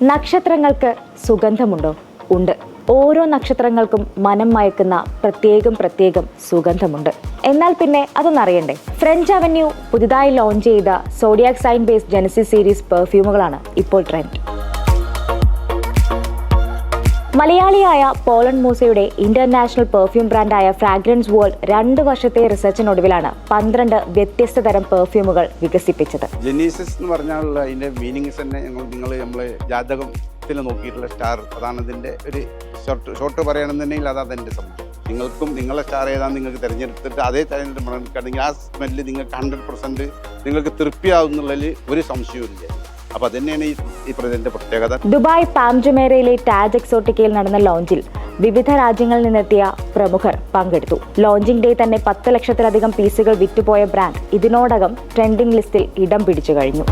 നക്ഷത്രങ്ങൾക്ക് സുഗന്ധമുണ്ടോ? ഉണ്ട്. ഓരോ നക്ഷത്രങ്ങൾക്കും മനം മയക്കുന്ന പ്രത്യേകം സുഗന്ധമുണ്ട്. എന്നാൽ പിന്നെ അതൊന്നറിയണ്ടേ? ഫ്രഞ്ച് അവന്യൂ പുതുതായി ലോഞ്ച് ചെയ്ത zodiac sign based Genesis series പെർഫ്യൂമുകളാണ് ഇപ്പോൾ ട്രെൻഡ്. മലയാളിയായ പോളൻ മൂസയുടെ ഇന്റർനാഷണൽ പെർഫ്യൂം ബ്രാൻഡായ ഫ്രാഗ്രൻസ് വേൾഡ് 2 വർഷത്തെ റിസർച്ചിനൊടുവിലാണ് 12 വ്യത്യസ്ത തരം പെർഫ്യൂമുകൾ വികസിപ്പിച്ചത്. ജെനീസിസ് എന്ന് പറഞ്ഞാൽ അതിന്റെ മീനിങ്സ് തന്നെ നിങ്ങൾ നമ്മളെ ജാതകത്തിൽ നോക്കിയിട്ടുള്ള സ്റ്റാർ, അതാണ് ഇതിന്റെ ഒരു ഷോർട്ട് പറയുകയാണെന്നുണ്ടെങ്കിൽ അതാണ് അതിന്റെ സംഭവം. നിങ്ങൾക്കും നിങ്ങളെ സ്റ്റാർ ഏതാണെന്ന് നിങ്ങൾക്ക് തിരഞ്ഞെടുത്തിട്ട് അതേ തിരഞ്ഞെടുക്കുകയാണെങ്കിൽ ആ സ്മെല്ല് നിങ്ങൾക്ക് 100% നിങ്ങൾക്ക് തൃപ്തിയാവുന്നുള്ളതിൽ ഒരു സംശയവുമില്ല. അപ്പൊ അതന്നെയാണ് ഈ പ്രദേശത്തിന്റെ പ്രത്യേകത. ദുബായ് പാം ജുമേറയിലെ ടാജ് എക്സോട്ടിക്കയിൽ നടന്ന ലോഞ്ചിൽ വിവിധ രാജ്യങ്ങളിൽ നിന്നെത്തിയ പ്രമുഖർ പങ്കെടുത്തു. ലോഞ്ചിംഗ് ഡേ തന്നെ 10 ലക്ഷത്തിലധികം പീസുകൾ വിറ്റുപോയ ബ്രാൻഡ് ഇതിനോടകം ട്രെൻഡിംഗ് ലിസ്റ്റിൽ ഇടം പിടിച്ചു കഴിഞ്ഞു.